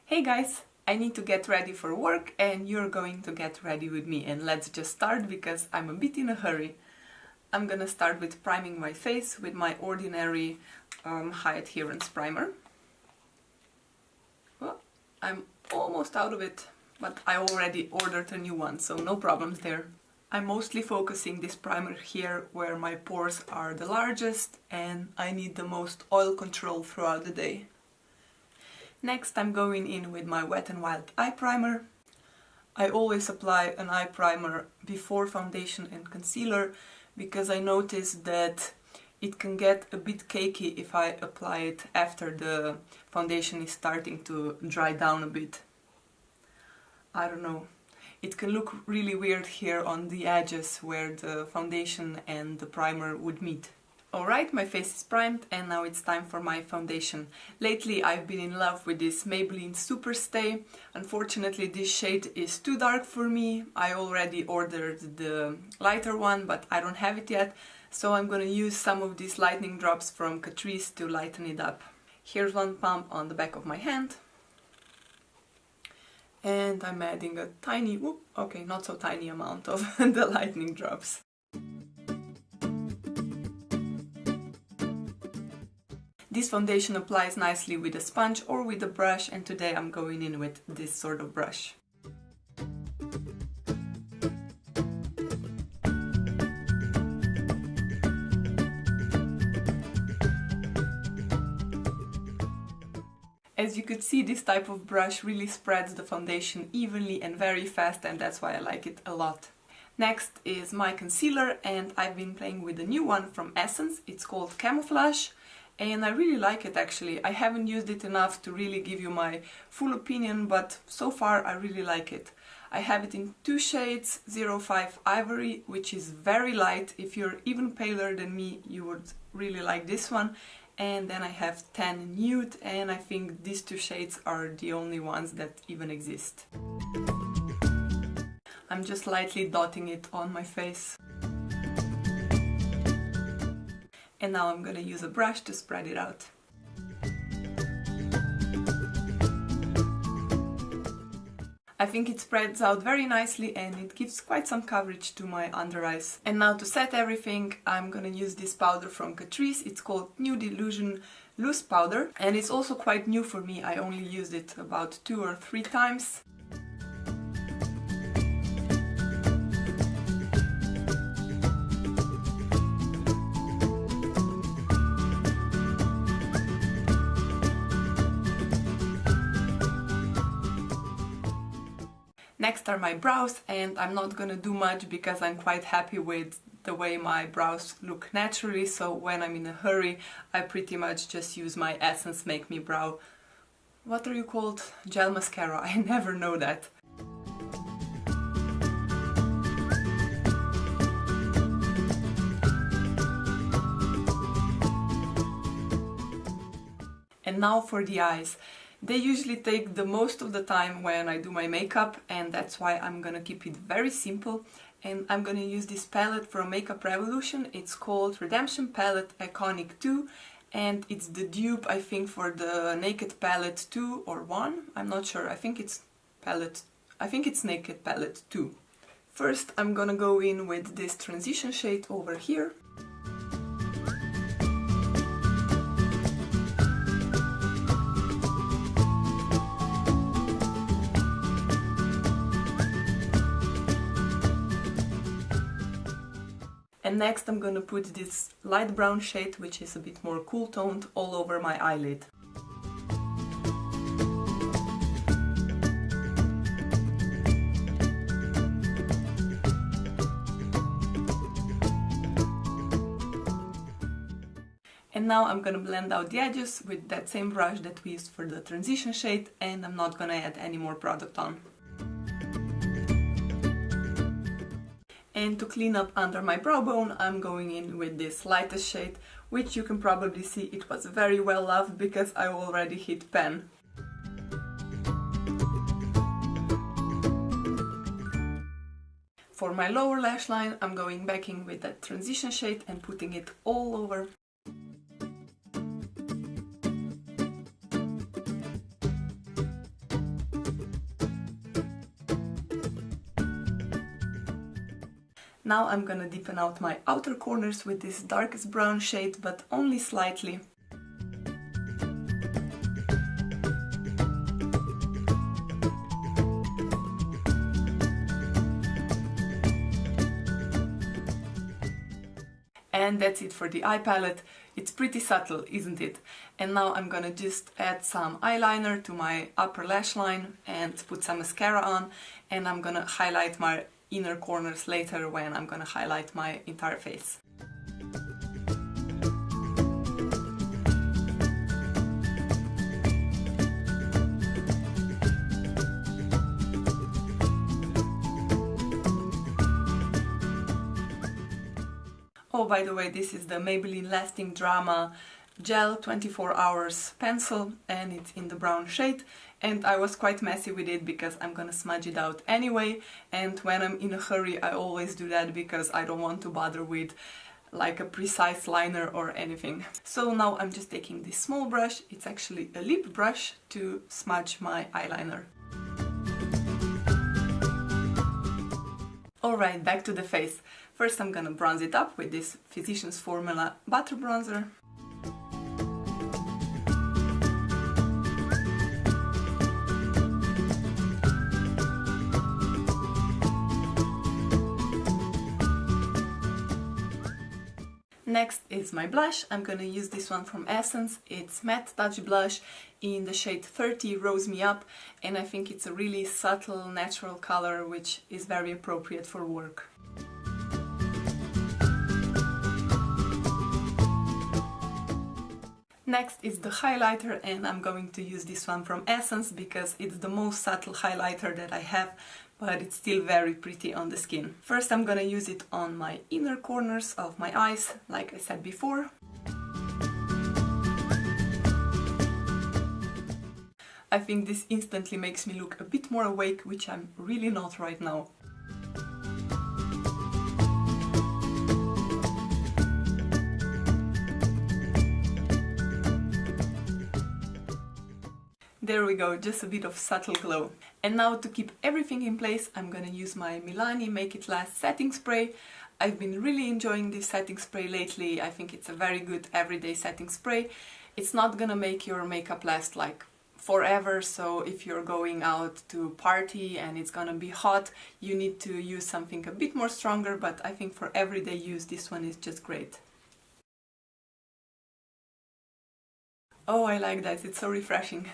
Hey guys, I need to get ready for work and you're going to get ready with me, and let's just start because I'm a bit in a hurry. I'm gonna start with priming my face with my ordinary High-Adherence primer. Well, I'm almost out of it, but I already ordered a new one, so no problems there. I'm mostly focusing this primer here where my pores are the largest and I need the most oil control throughout the day. Next I'm going in with my Wet n Wild eye primer. I always apply an eye primer before foundation and concealer because I noticed that it can get a bit cakey if I apply it after the foundation is starting to dry down a bit. I don't know. It can look really weird here on the edges where the foundation and the primer would meet. Alright, my face is primed and now it's time for my foundation. Lately I've been in love with this Maybelline Superstay. Unfortunately this shade is too dark for me. I already ordered the lighter one but I don't have it yet, so I'm gonna use some of these lightening drops from Catrice to lighten it up. Here's one pump on the back of my hand. And I'm adding a tiny, okay, not so tiny amount of the lightening drops. This foundation applies nicely with a sponge or with a brush, and today I'm going in with this sort of brush. As you could see, this type of brush really spreads the foundation evenly and very fast, and that's why I like it a lot. Next is my concealer, and I've been playing with a new one from Essence. It's called Camouflage, and I really like it actually. I haven't used it enough to really give you my full opinion, but so far I really like it. I have it in two shades, 05 Ivory, which is very light. If you're even paler than me, you would really like this one. And then I have 10 Nude, and I think these two shades are the only ones that even exist. I'm just lightly dotting it on my face. And now I'm gonna use a brush to spread it out. I think it spreads out very nicely and it gives quite some coverage to my under eyes. And now to set everything, I'm gonna use this powder from Catrice. It's called Nude Illusion Loose Powder, and it's also quite new for me. I only used it about 2 or 3 times. Next are my brows, and I'm not gonna do much because I'm quite happy with the way my brows look naturally, so when I'm in a hurry I pretty much just use my Essence Make Me Brow, what are you called? Gel mascara, I never know that. And now for the eyes. They usually take the most of the time when I do my makeup, and that's why I'm gonna keep it very simple. And I'm gonna use this palette from Makeup Revolution. It's called Redemption Palette Iconic 2, and it's the dupe, I think, for the Naked Palette 2 or 1. I'm not sure. I think it's Naked Palette 2. First, I'm gonna go in with this transition shade over here. And next I'm gonna put this light brown shade, which is a bit more cool toned, all over my eyelid. And now I'm gonna blend out the edges with that same brush that we used for the transition shade, and I'm not gonna add any more product on. And to clean up under my brow bone, I'm going in with this lightest shade, which you can probably see it was very well loved because I already hit pan. For my lower lash line, I'm going back in with that transition shade and putting it all over. Now I'm gonna deepen out my outer corners with this darkest brown shade, but only slightly. And that's it for the eye palette. It's pretty subtle, isn't it? And now I'm gonna just add some eyeliner to my upper lash line and put some mascara on, and I'm gonna highlight my inner corners later when I'm gonna highlight my entire face. Oh, by the way, this is the Maybelline Lasting Drama Gel 24 Hours Pencil, and it's in the brown shade. And I was quite messy with it because I'm gonna smudge it out anyway, and when I'm in a hurry I always do that because I don't want to bother with like a precise liner or anything. So now I'm just taking this small brush, it's actually a lip brush, to smudge my eyeliner. Alright, back to the face. First I'm gonna bronze it up with this Physicians Formula Butter Bronzer. Next is my blush. I'm gonna use this one from Essence. It's Matte Touch Blush in the shade 30 Rose Me Up, and I think it's a really subtle, natural color which is very appropriate for work. Next is the highlighter, and I'm going to use this one from Essence because it's the most subtle highlighter that I have, but it's still very pretty on the skin. First I'm gonna use it on my inner corners of my eyes, like I said before. I think this instantly makes me look a bit more awake, which I'm really not right now. There we go, just a bit of subtle glow. And now to keep everything in place, I'm gonna use my Milani Make It Last setting spray. I've been really enjoying this setting spray lately. I think it's a very good everyday setting spray. It's not gonna make your makeup last like forever, so if you're going out to party and it's gonna be hot, you need to use something a bit more stronger, but I think for everyday use this one is just great. Oh, I like that, it's so refreshing.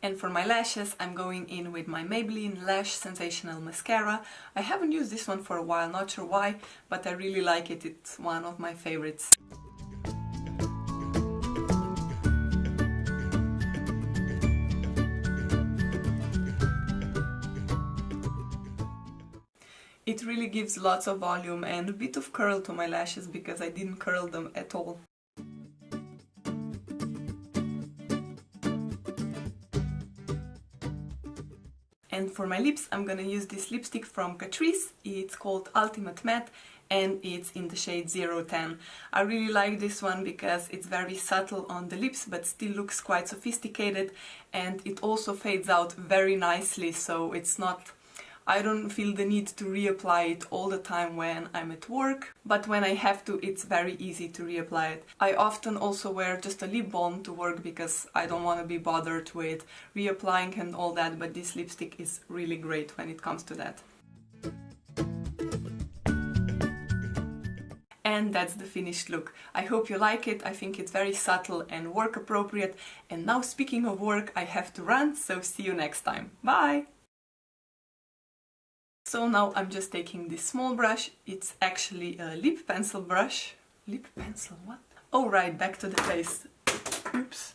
And for my lashes, I'm going in with my Maybelline Lash Sensational Mascara. I haven't used this one for a while, not sure why, but I really like it, it's one of my favorites. It really gives lots of volume and a bit of curl to my lashes because I didn't curl them at all. And for my lips, I'm gonna use this lipstick from Catrice. It's called Ultimate Matte and it's in the shade 010. I really like this one because it's very subtle on the lips but still looks quite sophisticated, and it also fades out very nicely, so it's not... I don't feel the need to reapply it all the time when I'm at work, but when I have to, it's very easy to reapply it. I often also wear just a lip balm to work because I don't want to be bothered with reapplying and all that, but this lipstick is really great when it comes to that. And that's the finished look. I hope you like it. I think it's very subtle and work appropriate. And now, speaking of work, I have to run, so see you next time. Bye! So now I'm just taking this small brush. It's actually a lip pencil brush. Lip pencil, what? Oh right, back to the face. Oops.